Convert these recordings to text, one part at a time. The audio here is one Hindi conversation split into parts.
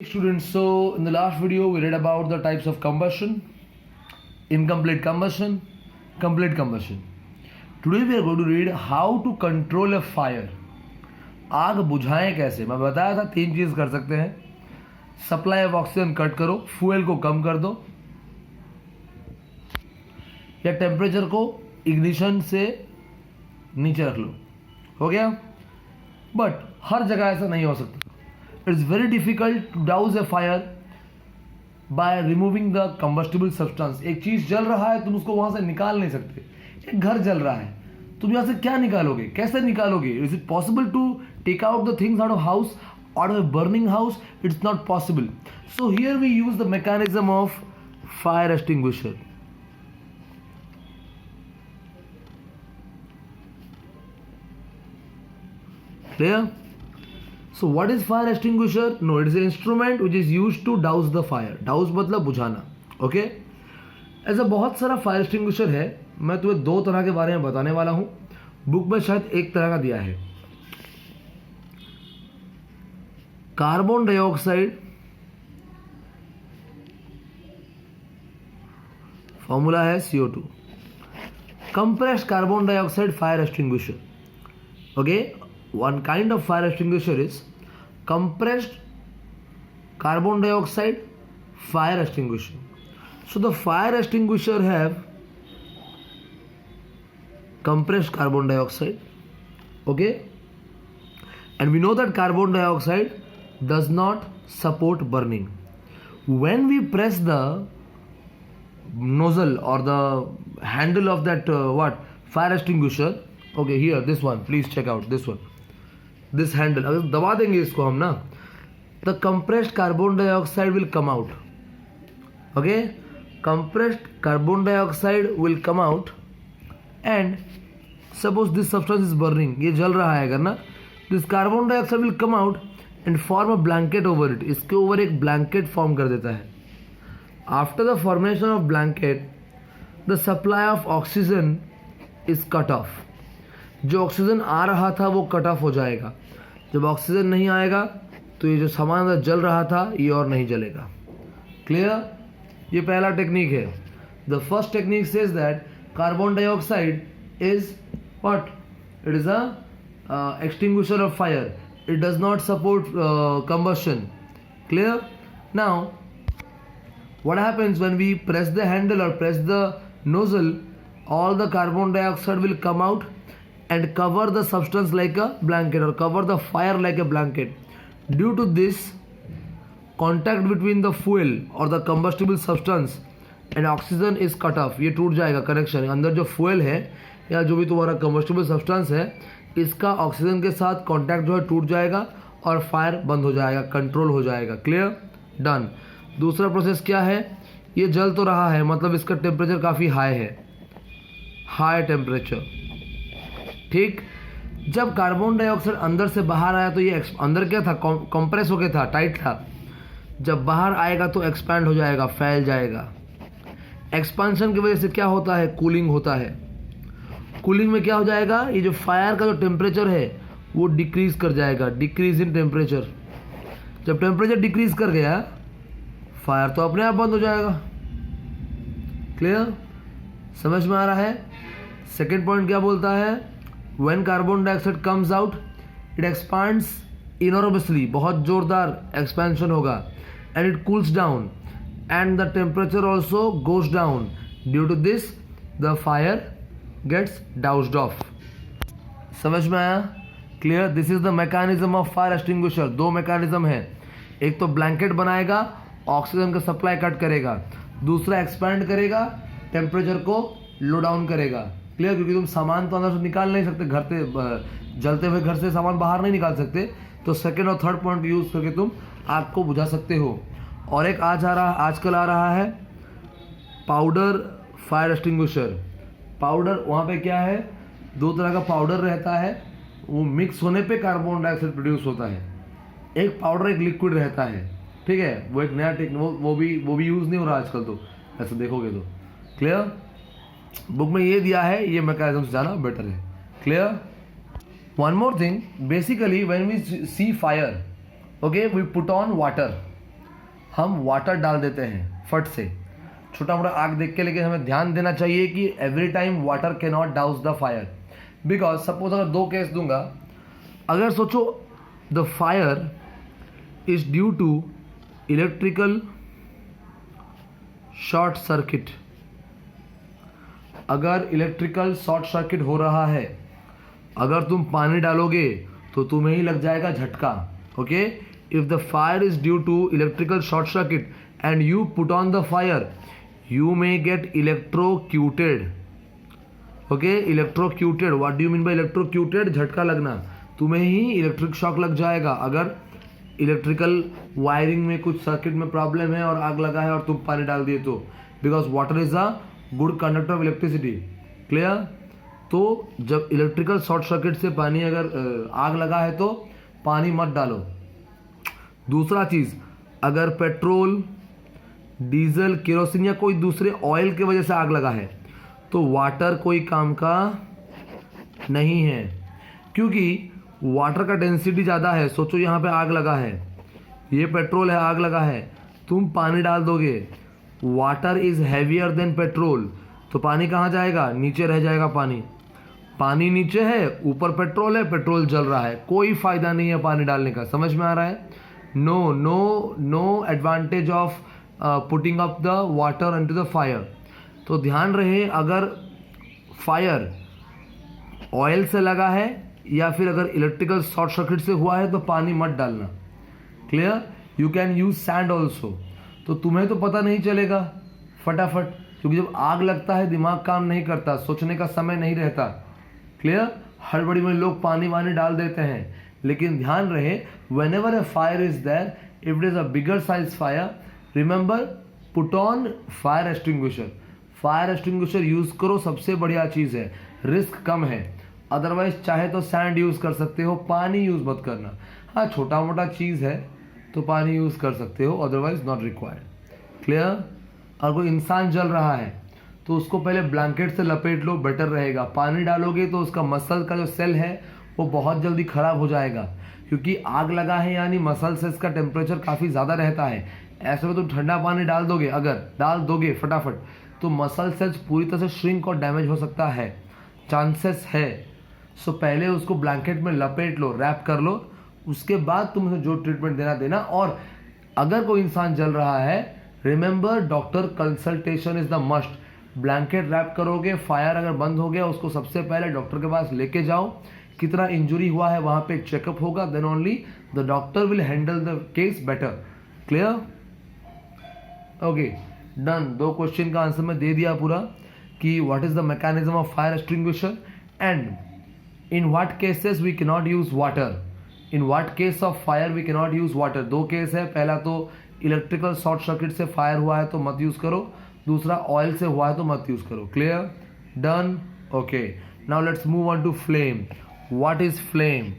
Students, so in the last video we read about the types of combustion, incomplete combustion, complete combustion. Today we are going to read how to control a fire. आग बुझाएं कैसे. मैं बताया था 3 चीज़ कर सकते हैं. सप्लाई ऑफ ऑक्सीजन कट करो, फ्यूल को कम कर दो, या टेम्परेचर को इग्निशन से नीचे रख लो. हो गया. बट हर जगह ऐसा नहीं हो सकता. It's very difficult to douse a fire by removing the combustible substance. एक चीज जल रहा है, तुम उसको वहां से निकाल नहीं सकते. एक घर जल रहा है, तुम यहाँ से क्या निकालोगे, कैसे निकालोगे? Is it possible to take out the things out of house, out of a burning house? It's not possible. So here we use the mechanism of fire extinguisher. Clear? So what is fire extinguisher? No, it is an instrument which is used to douse the fire. Douse मतलब बुझाना. Okay? ऐसा बहुत सारा फायर एक्सटिंग्विशर है. मैं तुम्हें 2 तरह के बारे में बताने वाला हूं. बुक में शायद एक तरह का दिया है. कार्बन डाइऑक्साइड, फॉर्मूला है CO2. Compressed carbon dioxide fire extinguisher. Okay, one kind of fire extinguisher is compressed carbon dioxide fire extinguisher. So the fire extinguisher have compressed carbon dioxide, okay, and we know that carbon dioxide does not support burning. When we press the nozzle or the handle of that fire extinguisher, okay, here this one, please check out this one, this handle, अगर दबा देंगे इसको हम ना, the compressed carbon dioxide will come out. Okay, compressed carbon dioxide will come out, and suppose this substance is burning, ये जल रहा है अगर ना, this carbon dioxide will come out and form a blanket over it. इसके ऊपर एक blanket form कर देता है. After the formation of blanket, the supply of oxygen is cut off. जो ऑक्सीजन आ रहा था वो कट ऑफ हो जाएगा. जब ऑक्सीजन नहीं आएगा तो ये जो सामान अंदर जल रहा था ये और नहीं जलेगा. क्लियर? ये पहला टेक्निक है. The first technique says that carbon dioxide is what? It is a extinguisher of fire. It does not support combustion. Clear? Now what happens when we press the handle or press the nozzle? All the carbon dioxide will come out and cover the substance like a blanket, or cover the fire like a blanket. Due to this, contact between the fuel or the combustible substance and oxygen is cut off. ये टूट जाएगा कनेक्शन. अंदर जो fuel है या जो भी तुम्हारा combustible substance है, इसका ऑक्सीजन के साथ कॉन्टैक्ट जो है टूट जाएगा और फायर बंद हो जाएगा, कंट्रोल हो जाएगा. क्लियर? डन. दूसरा प्रोसेस क्या है? ये जल तो रहा है, मतलब इसका टेम्परेचर काफ़ी हाई है, हाई टेम्परेचर. ठीक. जब कार्बन डाइऑक्साइड अंदर से बाहर आया तो ये अंदर क्या था? कंप्रेस हो गया था, टाइट था. जब बाहर आएगा तो एक्सपैंड हो जाएगा, फैल जाएगा. एक्सपांशन की वजह से क्या होता है? कूलिंग होता है. कूलिंग में क्या हो जाएगा? ये जो फायर का जो टेम्परेचर है वो डिक्रीज कर जाएगा. Decrease in temperature. जब टेम्परेचर डिक्रीज कर गया, फायर तो अपने आप बंद हो जाएगा. क्लियर? समझ में आ रहा है? सेकेंड पॉइंट क्या बोलता है? When carbon dioxide comes out, it expands enormously, बहुत जोरदार expansion होगा, and it cools down, and the temperature also goes down. Due to this, the fire gets doused off. समझ में आया? Clear? This is the mechanism of fire extinguisher. 2 mechanism है. एक तो blanket बनाएगा, ऑक्सीजन का सप्लाई कट करेगा. दूसरा एक्सपैंड करेगा, टेम्परेचर को लो डाउन करेगा. क्लियर? क्योंकि तुम सामान तो अंदर से निकाल नहीं सकते, घर से जलते हुए घर से सामान बाहर नहीं निकाल सकते. तो सेकेंड और थर्ड पॉइंट यूज़ करके तुम आग को बुझा सकते हो. और एक आजकल आ रहा है पाउडर फायर एक्सटिंग्विशर. पाउडर, वहाँ पे क्या है? 2 तरह का पाउडर रहता है. वो मिक्स होने पे कार्बन डाइऑक्साइड प्रोड्यूस होता है. एक पाउडर, एक लिक्विड रहता है. ठीक है? वो एक नया वो भी यूज़ नहीं हो रहा आजकल, तो ऐसा देखोगे तो. क्लियर? बुक में ये दिया है, ये मैकेनिज्म से जाना बेटर है. Clear? One more thing, basically when we see fire, okay, we put on water, हम वाटर डाल देते हैं फट से, छोटा मोटा आग देख के, लेकिन हमें ध्यान देना चाहिए कि every time water can not douse the fire, because suppose अगर दो केस दूंगा, अगर सोचो the fire is due to electrical short circuit, अगर इलेक्ट्रिकल शॉर्ट सर्किट हो रहा है, अगर तुम पानी डालोगे तो तुम्हें ही लग जाएगा झटका, okay. If the fire is due to electrical short circuit and you put on the fire, you may get electrocuted, okay, electrocuted, what do you mean by electrocuted? झटका लगना, तुम्हें ही इलेक्ट्रिक शॉक लग जाएगा अगर इलेक्ट्रिकल वायरिंग में कुछ सर्किट में प्रॉब्लम है और आग लगा है और तुम पानी डाल दिए तो, because water is a good conductor of electricity, clear. तो जब इलेक्ट्रिकल शॉर्ट सर्किट से पानी अगर आग लगा है तो पानी मत डालो। दूसरा चीज़, अगर पेट्रोल, डीजल, केरोसिन या कोई दूसरे ऑयल की वजह से आग लगा है तो वाटर कोई काम का नहीं है, क्योंकि वाटर का डेंसिटी ज़्यादा है। सोचो यहाँ पे आग लगा है, ये पेट्रोल है, आग लगा है, तुम पानी डाल दोगे, water is heavier than petrol, तो पानी कहाँ जाएगा? नीचे रह जाएगा पानी। पानी नीचे है, ऊपर पेट्रोल है, पेट्रोल जल रहा है, कोई फ़ायदा नहीं है पानी डालने का। समझ में आ रहा है? No no no advantage of putting up the water into the fire. तो ध्यान रहे, अगर फायर ऑयल से लगा है या फिर अगर इलेक्ट्रिकल शॉर्ट सर्किट से हुआ है तो पानी मत डालना, clear. You can use sand also, तो तुम्हें तो पता नहीं चलेगा फटाफट, क्योंकि जब आग लगता है दिमाग काम नहीं करता, सोचने का समय नहीं रहता, क्लियर। हड़बड़ी में लोग पानी वानी डाल देते हैं, लेकिन ध्यान रहे, whenever a fire is there, if it is a bigger size fire, remember put on fire extinguisher. Fire extinguisher use करो, सबसे बढ़िया चीज़ है, रिस्क कम है। अदरवाइज चाहे तो सैंड यूज़ कर सकते हो, पानी यूज़ मत करना। हाँ, छोटा मोटा चीज़ है तो पानी यूज़ कर सकते हो, अदरवाइज नॉट रिक्वायर्ड, क्लियर। और कोई इंसान जल रहा है तो उसको पहले ब्लैंकेट से लपेट लो, बेटर रहेगा। पानी डालोगे तो उसका मसल का जो सेल है वो बहुत जल्दी ख़राब हो जाएगा, क्योंकि आग लगा है यानी मसल से इसका टेम्परेचर काफ़ी ज़्यादा रहता है। ऐसे में तुम ठंडा पानी डाल दोगे, अगर डाल दोगे फटाफट, तो मसल सेल्स पूरी तरह से श्रिंक और डैमेज हो सकता है, चांसेस है। सो पहले उसको ब्लैंकेट में लपेट लो, रैप कर लो, उसके बाद तुम उसे जो ट्रीटमेंट देना। और अगर कोई इंसान जल रहा है, remember doctor consultation is the must. Blanket wrap करोगे, फायर अगर बंद हो गया उसको सबसे पहले डॉक्टर के पास लेके जाओ, कितना इंजुरी हुआ है वहाँ पे चेकअप होगा, then only the doctor will handle the case better, clear. Okay, done. 2 question का आंसर मैं दे दिया पूरा कि what is the mechanism of fire extinguisher and in what cases we can not use water, in what case of fire we can not use water. 2 case है, पहला तो इलेक्ट्रिकल शॉर्ट सर्किट से फायर हुआ है तो मत यूज करो, दूसरा ऑयल से हुआ है तो मत यूज करो, clear, done. Okay, now let's move on to flame. What is flame?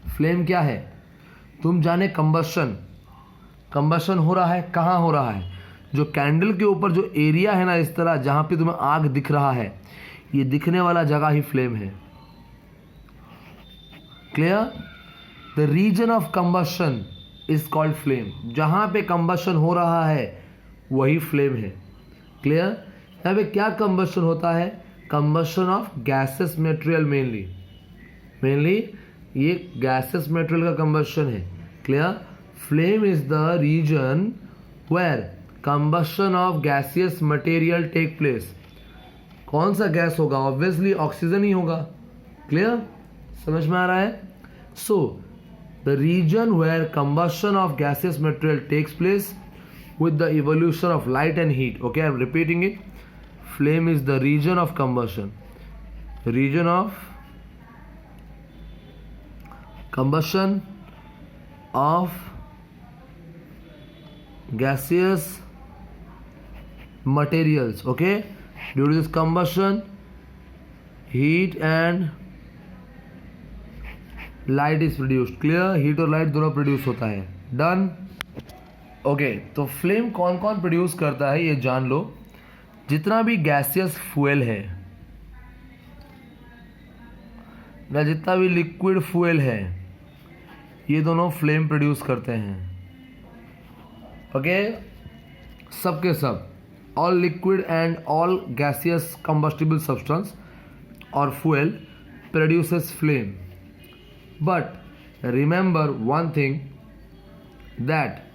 Flame क्या है? तुम जाने कंबशन हो रहा है, कहाँ हो रहा है? जो कैंडल के ऊपर जो एरिया है ना, इस तरह जहाँ पे तुम्हें आग दिख रहा है, ये दिखने वाला जगह ही फ्लेम है, clear. The region of combustion is called flame. जहाँ पे कंबशन हो रहा है वही फ्लेम है, क्लियर। यहाँ पे क्या कंबशन होता है? Combustion of gases material, mainly ये गैसेस मटेरियल का कंबशन है, clear. Flame is the region where combustion of gaseous material take place. कौन सा गैस होगा? ऑब्वियसली ऑक्सीजन ही होगा, क्लियर, समझ में आ रहा है? So the region where combustion of gaseous material takes place with the evolution of light and heat. Okay, I'm repeating it. Flame is the region of combustion, region of combustion of gaseous materials. Okay, due to this combustion, heat and light is produced. Clear? Heat और light दोनों produce होता है. Done. ओके, तो फ्लेम कौन कौन प्रोड्यूस करता है ये जान लो। जितना भी गैसियस फ्यूल है ना, जितना भी लिक्विड फ्यूल है, ये दोनों फ्लेम प्रोड्यूस करते हैं। ओके, सब के सब, all liquid and all gaseous combustible substance और fuel produces flame, but remember one thing that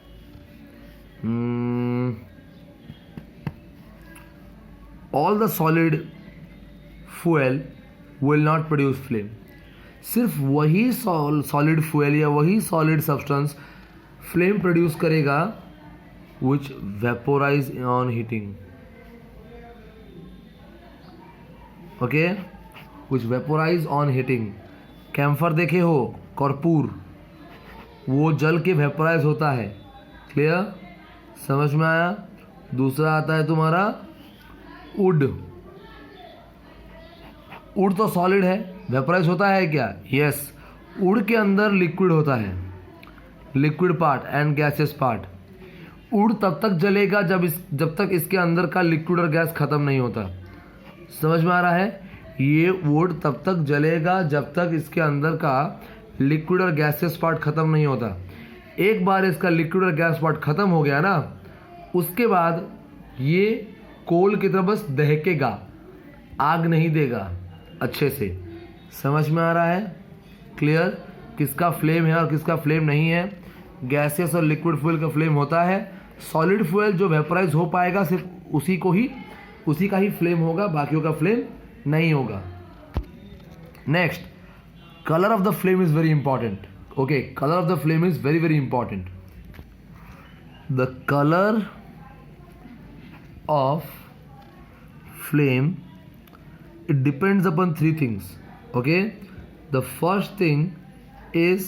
all the solid fuel will not produce flame। सिर्फ वही सॉलिड फ्यूल या वही सॉलिड सब्सटेंस फ्लेम प्रोड्यूस करेगा which vaporize on heating। Okay, which vaporize on heating। Camphor देखे हो, कर्पूर, वो जल के वेपोराइज होता है। क्लियर, समझ में आया। दूसरा आता है तुम्हारा वुड। वुड तो सॉलिड है, वेपोराइज होता है क्या? यस। वुड के अंदर लिक्विड होता है, liquid part and gases part. Would तब तक जलेगा जब तक इसके अंदर का लिक्विड और गैस खत्म नहीं होता। समझ में आ रहा है? ये वुड तब तक जलेगा जब तक इसके अंदर का लिक्विड और गैसेस पार्ट खत्म नहीं होता। एक बार इसका लिक्विड और गैस पार्ट खत्म हो गया ना, उसके बाद ये कोल की तरह बस दहकेगा, आग नहीं देगा अच्छे से। समझ में आ रहा है? क्लियर, किसका फ्लेम है और किसका फ्लेम नहीं है। गैसेस और लिक्विड फ्यूल का फ्लेम होता है। सॉलिड फ्यूल जो वेपोराइज हो पाएगा सिर्फ उसी का ही फ्लेम होगा, बाकियों का फ्लेम नहीं होगा। Next, colour of the flame is very important. Okay, colour of the flame is very very important. The colour of flame, it depends upon three things। okay, the first thing is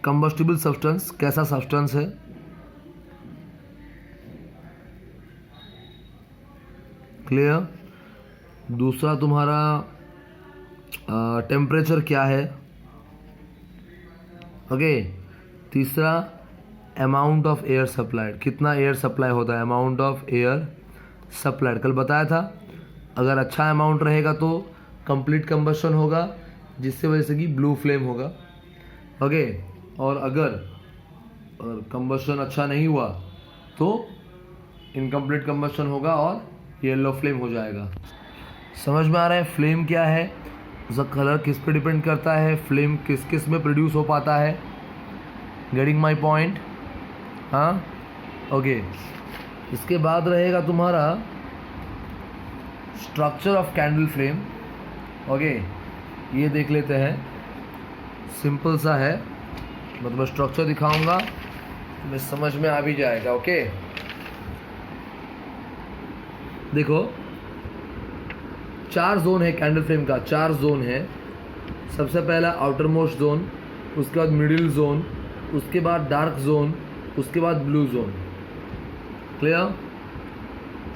combustible substance, कैसा substance है। क्लियर। दूसरा तुम्हारा टेम्परेचर क्या है। ओके, तीसरा अमाउंट ऑफ एयर सप्लाइड, कितना एयर सप्लाई होता है, अमाउंट ऑफ एयर सप्लाइड। कल बताया था, अगर अच्छा अमाउंट रहेगा तो कंप्लीट कंबशन होगा, जिससे वजह से कि ब्लू फ्लेम होगा। ओके, और अगर कंबशन अच्छा नहीं हुआ तो इनकम्प्लीट कंबशन होगा और येलो फ्लेम हो जाएगा। समझ में आ रहा है फ्लेम क्या है, उसका कलर किस पे डिपेंड करता है, फ्लेम किस किस में प्रोड्यूस हो पाता है। Getting my point? हाँ, ओके। इसके बाद रहेगा तुम्हारा structure of candle flame. Okay, ये देख लेते हैं, सिंपल सा है, मतलब स्ट्रक्चर दिखाऊंगा तुम्हें समझ में आ भी जाएगा। ओके, देखो 4 जोन है कैंडल फ्लेम का, 4 जोन है। सबसे पहला आउटर मोस्ट जोन, उसके बाद मिडिल जोन, उसके बाद डार्क जोन, उसके बाद ब्लू जोन। क्लियर।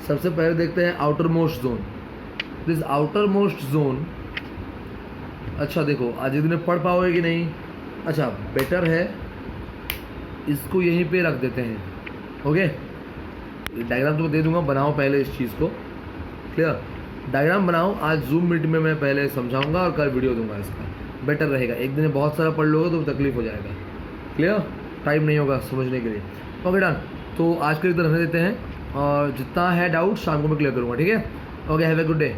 सबसे पहले देखते हैं outer most zone. This outer most zone, अच्छा देखो आज दिन में पढ़ पाओगे कि नहीं। अच्छा, बेटर है इसको यहीं पे रख देते हैं। ओके, डायग्राम तो दे दूंगा, बनाओ पहले इस चीज़ को। क्लियर, डायग्राम बनाओ। आज जूम मीट में मैं पहले समझाऊंगा और कल वीडियो दूंगा इसका, बेटर रहेगा। एक दिन में बहुत सारा पढ़ लोगे तो तकलीफ हो जाएगा। क्लियर, टाइम नहीं होगा समझने के लिए। ओके डन, तो आज के लिए तो रहने देते हैं, और जितना है डाउट शाम को मैं क्लियर करूँगा। ठीक है, okay, have a good day.